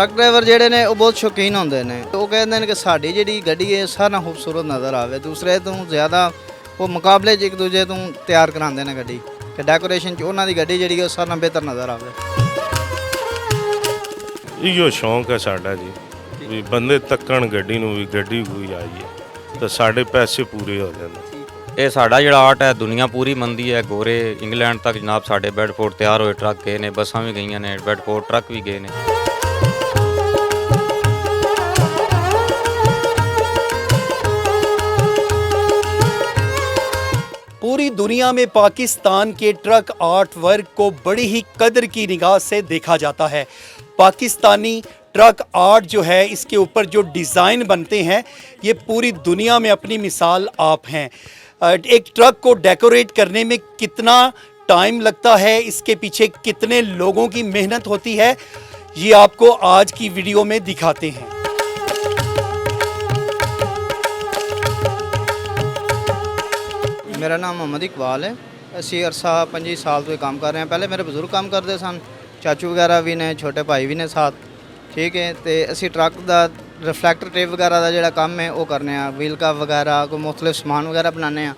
Truck driver ਜਿਹੜੇ ਨੇ ਉਹ ਬਹੁਤ ਸ਼ੌਕੀਨ ਹੁੰਦੇ ਨੇ। ਉਹ ਕਹਿੰਦੇ ਨੇ ਕਿ ਸਾਡੀ ਜਿਹੜੀ ਗੱਡੀ ਹੈ ਸਾਰਾ ਨਾਲੋਂ ਖੂਬਸੂਰਤ ਨਜ਼ਰ ਆਵੇ, ਦੂਸਰੇ ਤੋਂ ਜ਼ਿਆਦਾ ਉਹ ਮੁਕਾਬਲੇ 'ਚ ਇੱਕ ਦੂਜੇ ਤੋਂ ਤਿਆਰ ਕਰਾਉਂਦੇ ਨੇ ਗੱਡੀ ਕਿ ਡੈਕੋਰੇਸ਼ਨ 'ਚ ਉਹਨਾਂ ਦੀ ਗੱਡੀ ਜਿਹੜੀ ਹੈ ਉਹ ਸਾਰਾ ਨਾਲੋਂ ਬਿਹਤਰ ਨਜ਼ਰ ਆਵੇ। ਇਹੋ ਸ਼ੌਂਕ ਹੈ ਸਾਡਾ ਜੀ ਵੀ ਬੰਦੇ ਤੱਕਣ ਗੱਡੀ ਨੂੰ ਵੀ ਗੱਡੀ ਕੋਈ ਆਈ ਹੈ ਤਾਂ ਸਾਡੇ ਪੈਸੇ ਪੂਰੇ ਹੋ ਜਾਂਦੇ। ਇਹ ਸਾਡਾ ਜਿਹੜਾ ਆਰਟ ਹੈ ਦੁਨੀਆ ਪੂਰੀ ਮੰਨਦੀ ਹੈ। ਗੋਰੇ ਇੰਗਲੈਂਡ ਤੱਕ ਜਨਾਬ ਸਾਡੇ ਬੈਡਫੋਰਡ ਤਿਆਰ ਹੋਏ ਟਰੱਕ ਗਏ ਨੇ, ਬੱਸਾਂ ਵੀ ਗਈਆਂ ਨੇ, ਬੈਡਫੋਰਡ ਟਰੱਕ ਵੀ ਗਏ ਨੇ। पूरी दुनिया में पाकिस्तान के ट्रक आर्ट वर्क को बड़ी ही कदर की निगाह से देखा जाता है। पाकिस्तानी ट्रक आर्ट जो है इसके ऊपर जो डिज़ाइन बनते हैं ये पूरी दुनिया में अपनी मिसाल आप हैं। एक ट्रक को डेकोरेट करने में कितना टाइम लगता है, इसके पीछे कितने लोगों की मेहनत होती है, ये आपको आज की वीडियो में दिखाते हैं। ਮੇਰਾ ਨਾਮ ਮੁਹੰਮਦ ਇਕਬਾਲ ਹੈ। ਅਸੀਂ ਅਰਸਾ 25 ਸਾਲ ਤੋਂ ਕੰਮ ਕਰ ਰਹੇ ਹਾਂ। ਪਹਿਲੇ ਮੇਰੇ ਬਜ਼ੁਰਗ ਕੰਮ ਕਰਦੇ ਸਨ, ਚਾਚੂ ਵਗੈਰਾ ਵੀ ਨੇ, ਛੋਟੇ ਭਾਈ ਵੀ ਨੇ ਸਾਥ, ਠੀਕ ਹੈ। ਤੇ ਅਸੀਂ ਟਰੱਕ ਦਾ ਰਿਫਲੈਕਟਰ ਟੇਪ ਵਗੈਰਾ ਦਾ ਜਿਹੜਾ ਕੰਮ ਹੈ ਉਹ ਕਰਨੇ ਆ, ਵੀਲ ਕਪ ਵਗੈਰਾ ਕੋਈ ਮੁxtਲਿਫ ਸਮਾਨ ਵਗੈਰਾ ਬਣਾਉਂਦੇ ਆ।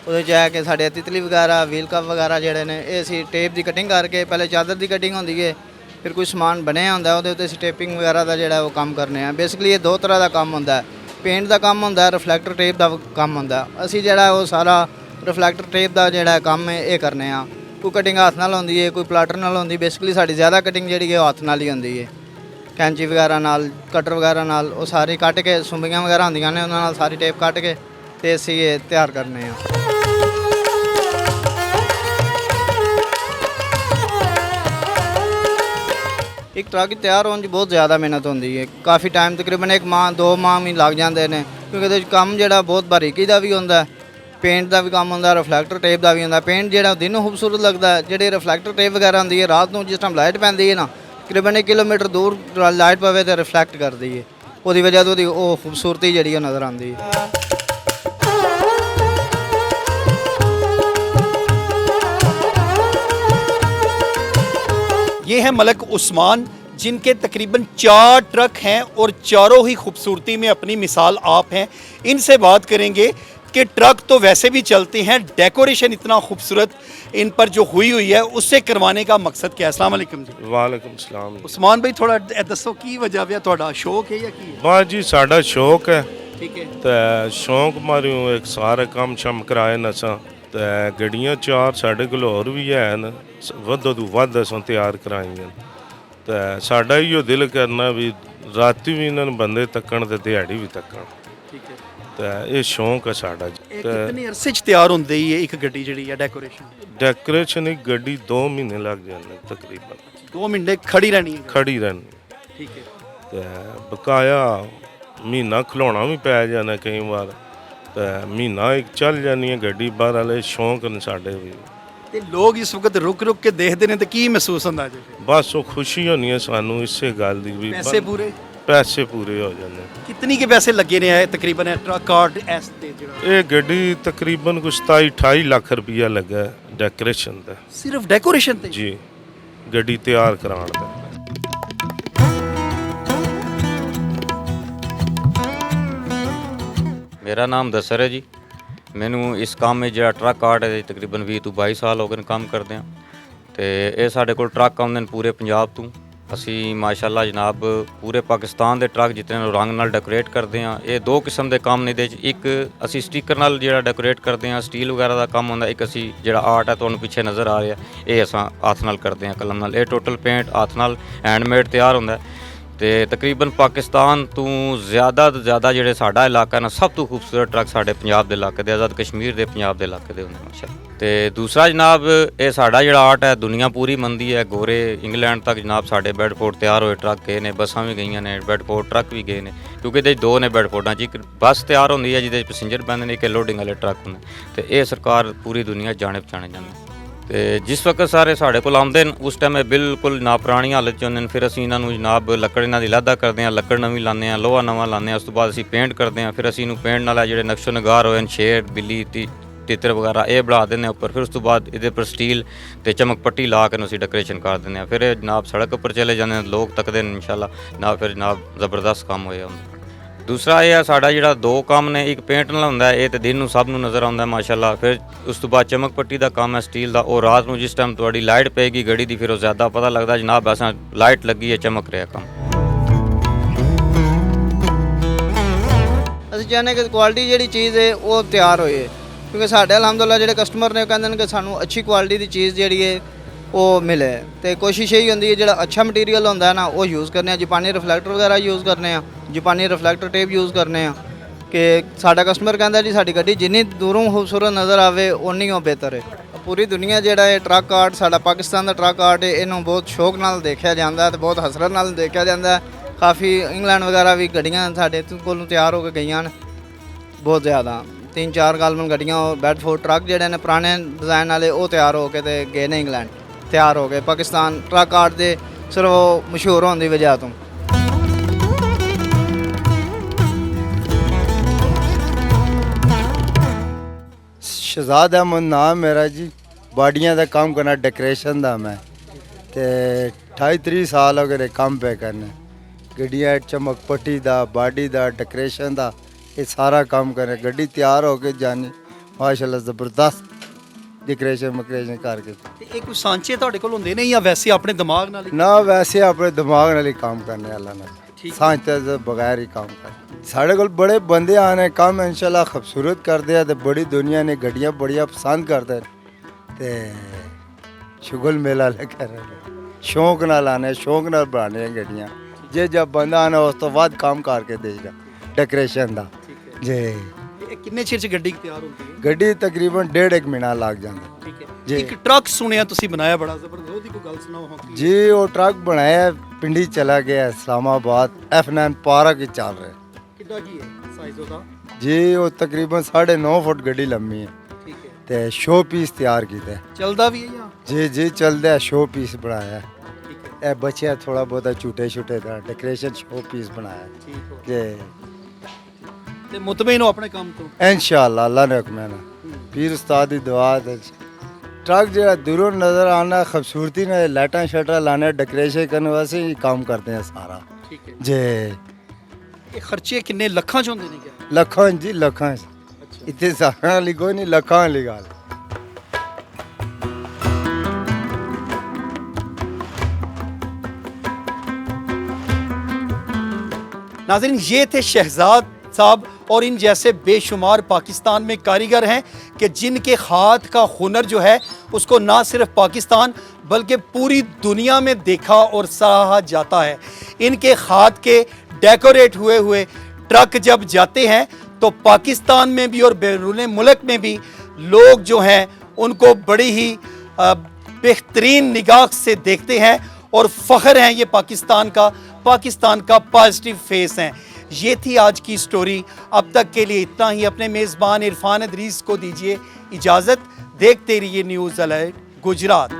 ਉਹਦੇ 'ਚ ਹੈ ਕਿ ਸਾਡੇ ਤਿਤਲੀ ਵਗੈਰਾ ਵੀਲ ਕਪ ਵਗੈਰਾ ਜਿਹੜੇ ਨੇ ਇਹ ਅਸੀਂ ਟੇਪ ਦੀ ਕਟਿੰਗ ਕਰਕੇ, ਪਹਿਲੇ ਚਾਦਰ ਦੀ ਕਟਿੰਗ ਹੁੰਦੀ ਹੈ, ਫਿਰ ਕੋਈ ਸਮਾਨ ਬਣਿਆ ਹੁੰਦਾ ਉਹਦੇ ਉੱਤੇ ਅਸੀਂ ਟੇਪਿੰਗ ਵਗੈਰਾ ਦਾ ਜਿਹੜਾ ਉਹ ਕੰਮ ਕਰਨੇ ਆ। ਬੇਸਿਕਲੀ ਇਹ ਦੋ ਤਰ੍ਹਾਂ ਦਾ ਕੰਮ ਹੁੰਦਾ ਹੈ, ਪੇਂਟ ਦਾ ਕੰਮ ਹੁੰਦਾ, ਰਿਫਲੈਕਟਰ ਟੇਪ ਦਾ ਕੰਮ ਹੁੰਦਾ। ਅਸੀਂ ਜਿਹੜਾ ਉਹ ਸਾਰਾ ਰਿਫਲੈਕਟਰ ਟੇਪ ਦਾ ਜਿਹੜਾ ਕੰਮ ਹੈ ਇਹ ਕਰਨੇ ਆ। ਕੋਈ ਕਟਿੰਗ ਹੱਥ ਨਾਲ ਹੁੰਦੀ ਹੈ, ਕੋਈ ਪਲਾਟਰ ਨਾਲ ਹੁੰਦੀ। ਬੇਸਿਕਲੀ ਸਾਡੀ ਜ਼ਿਆਦਾ ਕਟਿੰਗ ਜਿਹੜੀ ਹੈ ਉਹ ਹੱਥ ਨਾਲ ਹੀ ਹੁੰਦੀ ਹੈ, ਕੈਂਚੀ ਵਗੈਰਾ ਨਾਲ, ਕਟਰ ਵਗੈਰਾ ਨਾਲ। ਉਹ ਸਾਰੀ ਕੱਟ ਕੇ ਸੁੰਬੀਆਂ ਵਗੈਰਾ ਹੁੰਦੀਆਂ ਨੇ ਉਹਨਾਂ ਨਾਲ ਸਾਰੀ ਟੇਪ ਕੱਟ ਕੇ ਤੇ ਅਸੀਂ ਇਹ ਤਿਆਰ ਕਰਨੇ ਆ। ਇੱਕ ਟਰੱਕ ਤਿਆਰ ਹੋਣ 'ਚ ਬਹੁਤ ਜ਼ਿਆਦਾ ਮਿਹਨਤ ਹੁੰਦੀ ਹੈ, ਕਾਫੀ ਟਾਈਮ ਤਕਰੀਬਨ 1 ਮਾਹ 2 ਮਾਹ ਵੀ ਲੱਗ ਜਾਂਦੇ ਨੇ, ਕਿਉਂਕਿ ਇਹਦੇ 'ਚ ਕੰਮ ਜਿਹੜਾ ਬਹੁਤ ਬਾਰੀਕੀ ਦਾ ਵੀ ਹੁੰਦਾ, ਪੇਂਟ ਦਾ ਵੀ ਕੰਮ ਹੁੰਦਾ, ਰਿਫਲੈਕਟਰ ਟੇਪ ਦਾ ਵੀ ਹੁੰਦਾ। ਪੇਂਟ ਜਿਹੜਾ ਦਿਨ ਨੂੰ ਖੂਬਸੂਰਤ ਲੱਗਦਾ, ਜਿਹੜੇ ਰਿਫਲੈਕਟਰ ਟੇਪ ਵਗੈਰਾ ਹੁੰਦੀ ਹੈ ਰਾਤ ਨੂੰ ਜਿਸ ਟਾਈਮ ਲਾਈਟ ਪੈਂਦੀ ਹੈ ਨਾ, ਤਕਰੀਬਨ 1 ਕਿਲੋਮੀਟਰ ਦੂਰ ਲਾਈਟ ਪਵੇ ਤੇ ਰਿਫਲੈਕਟ ਕਰਦੀ ਹੈ, ਉਹਦੀ ਵਜ੍ਹਾ ਤੋਂ ਉਹਦੀ ਉਹ ਖੂਬਸੂਰਤੀ ਜਿਹੜੀ ਉਹ ਨਜ਼ਰ ਆਉਂਦੀ ਹੈ। ये है मलक उस्मान, जिनके तकरीबन 4 ट्रक हैं और चारों ही खूबसूरती में अपनी मिसाल आप हैं। इनसे बात करेंगे कि ट्रक तो वैसे भी चलते हैं, डेकोरेशन इतना खूबसूरत इन पर जो हुई है उससे करवाने का मकसद क्या है? अस्सलाम वालेकुम जी। ਵਾਲੇਕੁਮ ਸਲਾਮ। उस्मान भाई थोड़ा दसो की वजह है, ਤੁਹਾਡਾ ਸ਼ੌਕ ਹੈ ਜਾਂ ਕੀ ਹੈ? ਬਸ ਜੀ ਸਾਡਾ ਸ਼ੌਕ ਹੈ ठीक है। ਤੇ ਸ਼ੌਕ ਮਾਰਿਓ ਇੱਕ ਸਾਰੇ ਕੰਮ ਸ਼ਮ ਕਰਾਏ ਨਸਾਂ ਤੇ ਗੱਡੀਆਂ 4 ਸਾਡੇ ਕੋਲ ਹੋਰ ਵੀ ਹਨ, ਵੱਧੋ ਤੋਂ ਵੱਧ ਅਸੀਂ ਤਿਆਰ ਕਰਾਈਆਂ ਤੇ ਸਾਡਾ ਇਹੋ ਦਿਲ ਕਰਨਾ ਵੀ ਰਾਤੀ ਵੀ ਇਹਨਾਂ ਨੂੰ ਬੰਦੇ ਤੱਕਣ ਤੇ ਦਿਹਾੜੀ ਵੀ ਤੱਕਣ, ठीक है। ਤੇ ਇਹ ਸ਼ੌਂਕ ਹੈ ਸਾਡਾ ਜੀ। ਇਹ ਕਿੰਨੇ ਅਰਸੇ 'ਚ ਤਿਆਰ ਹੁੰਦੀ ਹੈ ਇੱਕ ਗੱਡੀ ਜਿਹੜੀ ਹੈ ਡੈਕੋਰੇਸ਼ਨ? ਡੈਕੋਰੇਸ਼ਨ ਇੱਕ ਗੱਡੀ 2 ਮਹੀਨੇ ਲੱਗ ਜਾਂਦੇ ਤਕਰੀਬਨ, 2 ਮਹੀਨੇ ਖੜੀ ਰਹਿਣੀ ਹੈ? ਖੜੀ ਰਹਿਣੀ ਠੀਕ ਹੈ। ਤੇ ਬਕਾਇਆ ਮਹੀਨਾ ਖਲਾਉਣਾ ਵੀ ਪੈ ਜਾਣਾ ਕਈ ਵਾਰ, ਤੇ ਮਹੀਨਾ ਇੱਕ ਚੱਲ ਜਾਣੀ ਹੈ ਗੱਡੀ। ਬਾਹਰ ਵਾਲੇ ਸ਼ੌਂਕ ਨੇ ਸਾਡੇ ਵੀ। ਤੇ ਲੋਕ ਇਸ ਵਕਤ ਰੁਕ ਰੁਕ ਕੇ ਦੇਖਦੇ ਨੇ ਤੇ ਕੀ ਮਹਿਸੂਸ ਹੁੰਦਾ ਜੀ? ਬਸ ਉਹ ਖੁਸ਼ੀ ਹੋਣੀ ਹੈ ਸਾਨੂੰ ਇਸੇ ਗੱਲ ਦੀ ਵੀ ਪੈਸੇ ਪੂਰੇ ਹੋ ਜਾਂਦੇ। ਕਿੰਨੀ ਕੇ ਪੈਸੇ ਲੱਗੇ ਨੇ ਹੈ ਤਕਰੀਬਨ ਇਹ ਟਰੱਕ ਕਾਰਡ ਐਸ ਤੇ ਜਿਹੜਾ? ਇਹ ਗੱਡੀ ਤਕਰੀਬਨ ਕੁਛ 27-28 ਲੱਖ ਰੁਪਈਆ ਲੱਗਾ ਡੈਕੋਰੇਸ਼ਨ ਦਾ, ਸਿਰਫ ਡੈਕੋਰੇਸ਼ਨ ਤੇ ਜੀ, ਗੱਡੀ ਤਿਆਰ ਕਰਾਉਣ ਦਾ। ਮੇਰਾ ਨਾਮ ਦਸਰ ਹੈ ਜੀ। ਮੈਨੂੰ ਇਸ ਕੰਮ ਵਿੱਚ ਜਿਹੜਾ ਟਰੱਕ ਆਰਟ ਹੈ ਤਕਰੀਬਨ 20 ਤੋਂ 22 ਸਾਲ ਹੋ ਗਏ ਨੇ ਕੰਮ ਕਰਦੇ ਹਾਂ। ਤੇ ਇਹ ਸਾਡੇ ਕੋਲ ਟਰੱਕ ਆਉਂਦੇ ਨੇ ਪੂਰੇ ਪੰਜਾਬ ਤੋਂ। ਅਸੀਂ ਮਾਸ਼ਾਅੱਲਾ ਜਨਾਬ ਪੂਰੇ ਪਾਕਿਸਤਾਨ ਦੇ ਟਰੱਕ ਜਿਤਨੇ ਨੂੰ ਰੰਗ ਨਾਲ ਡੈਕੋਰੇਟ ਕਰਦੇ ਹਾਂ। ਇਹ 2 ਕਿਸਮ ਦੇ ਕੰਮ ਨੇ ਇਹਦੇ 'ਚ, ਇੱਕ ਅਸੀਂ ਸਟicker ਨਾਲ ਜਿਹੜਾ ਡੈਕੋਰੇਟ ਕਰਦੇ ਹਾਂ, ਸਟੀਲ ਵਗੈਰਾ ਦਾ ਕੰਮ ਹੁੰਦਾ। ਇੱਕ ਅਸੀਂ ਜਿਹੜਾ ਆਰਟ ਹੈ ਤੁਹਾਨੂੰ ਪਿੱਛੇ ਨਜ਼ਰ ਆ ਰਿਹਾ ਇਹ ਅਸਾਂ ਹੱਥ ਨਾਲ ਕਰਦੇ ਹਾਂ, ਕਲਮ ਨਾਲ। ਇਹ ਟੋਟਲ ਪੇਂਟ ਹੱਥ ਨਾਲ ਹੈਂਡਮੇਡ ਤਿਆਰ ਹੁੰਦਾ ਤੇ ਤਕਰੀਬਨ ਪਾਕਿਸਤਾਨ ਤੋਂ ਜ਼ਿਆਦਾ ਤੋਂ ਜ਼ਿਆਦਾ ਜਿਹੜੇ ਸਾਡਾ ਇਲਾਕਾ ਨਾ ਸਭ ਤੋਂ ਖੂਬਸੂਰਤ ਟਰੱਕ ਸਾਡੇ ਪੰਜਾਬ ਦੇ ਇਲਾਕੇ ਦੇ, ਆਜ਼ਾਦ ਕਸ਼ਮੀਰ ਦੇ ਪੰਜਾਬ ਦੇ ਇਲਾਕੇ ਦੇ ਹੁੰਦੇ ਮਾਸ਼ਾਅੱਲਾ। ਤੇ ਦੂਸਰਾ ਜਨਾਬ ਇਹ ਸਾਡਾ ਜਿਹੜਾ ਆਰਟ ਹੈ ਦੁਨੀਆ ਪੂਰੀ ਮੰਨਦੀ ਹੈ। ਗੋਰੇ ਇੰਗਲੈਂਡ ਤੱਕ ਜਨਾਬ ਸਾਡੇ ਬੈਡਫੋਰਡ ਤਿਆਰ ਹੋਏ ਟਰੱਕ ਗਏ ਨੇ, ਬੱਸਾਂ ਵੀ ਗਈਆਂ ਨੇ, ਬੈਡਫੋਰਡ ਟਰੱਕ ਵੀ ਗਏ ਨੇ, ਕਿਉਂਕਿ ਇਹਦੇ 2 ਨੇ ਬੈਡਫੋਰਡਾਂ 'ਚ। ਇੱਕ ਬੱਸ ਤਿਆਰ ਹੁੰਦੀ ਹੈ ਜਿਹਦੇ 'ਚ ਪੈਸੇਂਜਰ ਬਹਿੰਦੇ ਨੇ, ਇੱਕ ਲੋਡਿੰਗ ਵਾਲੇ ਟਰੱਕ ਹੁੰਦੇ ਤੇ ਇਹ ਸਰਕਾਰ ਪੂਰੀ ਦੁਨੀਆ ਜਾਣੇ ਪਛਾਣੇ ਜਾਂਦੇ। ਤੇ ਜਿਸ ਵਕਤ ਸਾਰੇ ਸਾਡੇ ਕੋਲ ਆਉਂਦੇ ਨੇ ਉਸ ਟਾਈਮ ਇਹ ਬਿਲਕੁਲ ਨਾ ਪੁਰਾਣੀ ਹਾਲਤ 'ਚ ਹੁੰਦੇ ਨੇ। ਫਿਰ ਅਸੀਂ ਇਹਨਾਂ ਨੂੰ ਜਨਾਬ ਲੱਕੜ ਇਹਨਾਂ ਦੀ ਲਾਦਾ ਕਰਦੇ ਹਾਂ, ਲੱਕੜ ਨਵੀਂ ਲਾਉਂਦੇ ਹਾਂ, ਲੋਹਾ ਨਵਾਂ ਲਾਉਂਦੇ ਹਾਂ। ਉਸ ਤੋਂ ਬਾਅਦ ਅਸੀਂ ਪੇਂਟ ਕਰਦੇ ਹਾਂ। ਫਿਰ ਅਸੀਂ ਇਹਨੂੰ ਪੇਂਟ ਨਾਲ ਜਿਹੜੇ ਨਕਸ਼ੋ ਨਗਾਰ ਹੋਏ ਨੇ, ਸ਼ੇਰ, ਬਿੱਲੀ, ਤਿੱਤਰ ਵਗੈਰਾ ਇਹ ਬਣਾ ਦਿੰਦੇ ਹਾਂ ਉੱਪਰ। ਫਿਰ ਉਸ ਤੋਂ ਬਾਅਦ ਇਹਦੇ ਉੱਪਰ ਸਟੀਲ ਤੇ ਚਮਕ ਪੱਟੀ ਲਾ ਕੇ ਅਸੀਂ ਡੈਕੋਰੇਸ਼ਨ ਕਰ ਦਿੰਦੇ ਹਾਂ। ਫਿਰ ਇਹ ਜਨਾਬ ਸੜਕ ਉੱਪਰ ਚਲੇ ਜਾਂਦੇ ਨੇ, ਲੋਕ ਤੱਕਦੇ ਨੇ ਇਨਸ਼ਾਅੱਲਾ ਜਨਾਬ। ਫਿਰ ਜਨਾਬ ਜ਼ਬਰਦਸਤ ਕੰਮ ਹੋਇਆ ਹੁੰਦਾ। ਦੂਸਰਾ ਇਹ ਆ ਸਾਡਾ ਜਿਹੜਾ 2 ਕੰਮ ਨੇ, ਇੱਕ ਪੇਂਟ ਨਾਲ ਹੁੰਦਾ ਇਹ ਤੇ ਦਿਨ ਨੂੰ ਸਭ ਨੂੰ ਨਜ਼ਰ ਆਉਂਦਾ ਮਾਸ਼ਾਅੱਲਾ। ਫਿਰ ਉਸ ਤੋਂ ਬਾਅਦ ਚਮਕ ਪੱਟੀ ਦਾ ਕੰਮ ਹੈ ਸਟੀਲ ਦਾ, ਉਹ ਰਾਤ ਨੂੰ ਜਿਸ ਟਾਈਮ ਤੁਹਾਡੀ ਲਾਈਟ ਪਏਗੀ ਗੱਡੀ ਦੀ ਫਿਰ ਉਹ ਜ਼ਿਆਦਾ ਪਤਾ ਲੱਗਦਾ ਜਨਾਬ ਐਸਾ ਲਾਈਟ ਲੱਗੀ ਹੈ ਚਮਕ ਰਿਹਾ ਕੰਮ। ਅਸੀਂ ਚਾਹੁੰਦੇ ਕਿ ਕੁਆਲਿਟੀ ਜਿਹੜੀ ਚੀਜ਼ ਹੈ ਉਹ ਤਿਆਰ ਹੋਏ, ਕਿਉਂਕਿ ਸਾਡੇ ਅਲਹਮਦੁਲਿਲਾ ਜਿਹੜੇ ਕਸਟਮਰ ਨੇ ਉਹ ਕਹਿੰਦੇ ਨੇ ਕਿ ਸਾਨੂੰ ਅੱਛੀ ਕੁਆਲਿਟੀ ਦੀ ਚੀਜ਼ ਜਿਹੜੀ ਹੈ ਉਹ ਮਿਲੇ। ਤੇ ਕੋਸ਼ਿਸ਼ ਇਹੀ ਹੁੰਦੀ ਹੈ ਜਿਹੜਾ ਅੱਛਾ ਮਟੀਰੀਅਲ ਹੁੰਦਾ ਹੈ ਨਾ ਉਹ ਯੂਜ਼ ਕਰਨੇ ਆ, ਜਾਪਾਨੀ ਰਿਫਲੈਕਟਰ ਵਗੈਰਾ ਯੂਜ਼ ਕਰਨੇ ਆ, ਜਾਪਾਨੀ ਰਿਫਲੈਕਟਰ ਟੇਪ ਯੂਜ਼ ਕਰਨੇ ਆ ਕਿ ਸਾਡਾ ਕਸਟਮਰ ਕਹਿੰਦਾ ਜੀ ਸਾਡੀ ਗੱਡੀ ਜਿੰਨੀ ਦੂਰੋਂ ਖੂਬਸੂਰਤ ਨਜ਼ਰ ਆਵੇ ਉਨੀ ਉਹ ਬਿਹਤਰ ਹੈ। ਪੂਰੀ ਦੁਨੀਆ ਜਿਹੜਾ ਹੈ ਟਰੱਕ ਆਰਟ, ਸਾਡਾ ਪਾਕਿਸਤਾਨ ਦਾ ਟਰੱਕ ਆਰਟ ਹੈ, ਇਹਨੂੰ ਬਹੁਤ ਸ਼ੌਕ ਨਾਲ ਦੇਖਿਆ ਜਾਂਦਾ ਤੇ ਬਹੁਤ ਹਸਰਤ ਨਾਲ ਦੇਖਿਆ ਜਾਂਦਾ। ਕਾਫੀ ਇੰਗਲੈਂਡ ਵਗੈਰਾ ਵੀ ਗੱਡੀਆਂ ਸਾਡੇ ਕੋਲੋਂ ਤਿਆਰ ਹੋ ਕੇ ਗਈਆਂ ਨੇ, ਬਹੁਤ ਜ਼ਿਆਦਾ 3-4 ਗਾਲਮਨ ਗੱਡੀਆਂ ਉਹ ਬੈਡਫੋਰਡ ਟਰੱਕ ਜਿਹੜੇ ਨੇ ਪੁਰਾਣੇ ਡਿਜ਼ਾਈਨ ਵਾਲੇ ਉਹ ਤਿਆਰ ਹੋ ਕੇ ਤੇ ਗਏ ਨੇ ਇੰਗਲੈਂਡ, ਤਿਆਰ ਹੋ ਗਏ ਪਾਕਿਸਤਾਨ ਟਰੱਕ ਆਰਟ ਦੇ ਸਿਰਫ ਉਹ ਮਸ਼ਹੂਰ ਹੋਣ ਦੀ ਵਜ੍ਹਾ ਤੋਂ। ਸ਼ਹਜ਼ਾਦ ਅਹਿਮਦ ਨਾਮ ਮੇਰਾ ਜੀ। ਬਾਡੀਆਂ ਦਾ ਕੰਮ ਕਰਨਾ, ਡੈਕੋਰੇਸ਼ਨ ਦਾ ਮੈਂ ਤੇ 28-30 ਸਾਲ ਹੋ ਗਏ ਕੰਮ ਪੇ ਕਰਨਾ। ਗੱਡੀਆਂ ਚਮਕ ਪੱਟੀ ਦਾ, ਬਾਡੀ ਦਾ, ਡੈਕੋਰੇਸ਼ਨ ਦਾ, ਇਹ ਸਾਰਾ ਕੰਮ ਕਰੇ। ਗੱਡੀ ਤਿਆਰ ਹੋ ਕੇ ਜਾਣੀ ਮਾਸ਼ਾਅੱਲਾ ਜ਼ਬਰਦਸਤ ਡੈਕੋਰੇਸ਼ਨ ਕਰਕੇ। ਤੇ ਇਹ ਕੋਈ ਸਾਂਚੇ ਤੁਹਾਡੇ ਕੋਲ ਹੁੰਦੇ ਨੇ ਜਾਂ ਵੈਸੇ ਆਪਣੇ ਦਿਮਾਗ ਨਾਲ ਹੀ? ਨਾ ਵੈਸੇ ਆਪਣੇ ਦਿਮਾਗ ਨਾਲ ਹੀ ਕੰਮ ਕਰਨੇ ਅੱਲਾ ਨਾਲ, ਸਾਂਚੇ ਤੋਂ ਬਗੈਰ ਹੀ ਕੰਮ ਕਰ। ਸਾਡੇ ਕੋਲ ਬੜੇ ਬੰਦੇ ਆने ਕੰਮ इंशाल्लाह खूबसूरत करते हैं। तो बड़ी दुनिया ने गड्डियाँ बड़िया पसंद करते हैं। तो शुगल मेला लगा रहे, शौक नाल आने, शौक नाल बनाने गड्डियाँ। जे जब बंदा आना उस तो बाद काम करके देगा डेकोरेशन दा जी। ਕਿੰਨੇ ਚਿਰ ਚ ਗੱਡੀ ਤਿਆਰ ਹੁੰਦੀ ਹੈ? ਗੱਡੀ ਤਕਰੀਬਨ 1.5 ਮਹੀਨਾ ਲੱਗ ਜਾਂਦਾ ਠੀਕ ਹੈ ਜੀ। ਇੱਕ ਟਰੱਕ ਸੁਣਿਆ ਤੁਸੀਂ ਬਣਾਇਆ ਬੜਾ ਜ਼ਬਰਦਸਤ, ਉਹਦੀ ਕੋਈ ਗੱਲ ਸੁਣਾਓ ਹਾਂ। जी। वो ट्रक बनाया पिंडी चला गया इस्लामाबाद, F9 पार्क ही चल रहा है ਕਿੱਡਾ ਕੀ ਹੈ ਸਾਈਜ਼ ਉਹਦਾ? जी। वो तकरीबन 9.5 फुट गड्डी लम्मी है ਠੀਕ ਹੈ। ਤੇ ਸ਼ੋ ਪੀਸ ਤਿਆਰ ਕੀਤਾ ਹੈ। ਚੱਲਦਾ ਵੀ ਹੈ ਜਾਂ? ਜੀ ਜੀ ਚੱਲਦਾ, ਸ਼ੋ ਪੀਸ ਬਣਾਇਆ ਹੈ। ਠੀਕ ਹੈ, ਇਹ ਬਚਿਆ ਥੋੜਾ ਬਹੁਤਾ ਝੂਟੇ ਛੁਟੇ ਦਾ ਡੈਕੋਰੇਸ਼ਨ ਸ਼ੋ ਪੀਸ ਬਣਾਇਆ ਠੀਕ ਹੋ। ਜੀ। ਤੇ ਮੁਤਮਈਨ ਹੋ ਆਪਣੇ ਕੰਮ ਤੋਂ? ਇਨਸ਼ਾਅੱਲਾ ਅੱਲਾ ਨੇ ਹੁਕਮ ਨਾ ਪੀਰ ਉਸਤਾਦ ਦੀ ਦੁਆ ਤੇ ट्रक ਜਿਹੜਾ ਦੂਰੋਂ ਨਜ਼ਰ ਆਣਾ ਖੂਬਸੂਰਤੀ ਨਾਲ ਲਾਈਟਾਂ ਸ਼ਟਰ ਲਾਣੇ ਡੈਕੋਰੇਸ਼ਨ ਕਰਨ ਵਾਸਤੇ ਹੀ ਕੰਮ ਕਰਦੇ ਆ ਸਾਰਾ ਠੀਕ ਹੈ। ਜੀ। ਇਹ ਖਰਚੇ ਕਿੰਨੇ ਲੱਖਾਂ ਚ ਹੁੰਦੇ ਨੇ ਕਿਆ? ਲੱਖਾਂ ਜੀ ਲੱਖਾਂ ਇੱਥੇ ਸਾਰਾ ਲਿਖੋ ਨਹੀਂ ਲੱਖਾਂ ਵਾਲੀ ਗੱਲ। नाज़रीन, ये थे शहजाद साहब और इन जैसे बेशुमार पाकिस्तान में कारीगर हैं कि जिनके हाथ का हुनर जो है उसको ना सिर्फ पाकिस्तान बल्कि पूरी दुनिया में देखा और सराहा जाता है। इनके हाथ के डेकोरेट हुए हुए ट्रक जब जाते हैं तो पाकिस्तान में भी और बैरून मुल्क में भी लोग जो हैं उनको बड़ी ही बेहतरीन निगाह से देखते हैं और फ़ख्र हैं ये पाकिस्तान का पॉजिटिव फेस हैं। ये थी आज की स्टोरी। अब तक के लिए इतना ही। अपने मेज़बान इरफान अदरीस को दीजिए इजाज़त। देखते रहिए न्यूज़ अलर्ट गुजरात।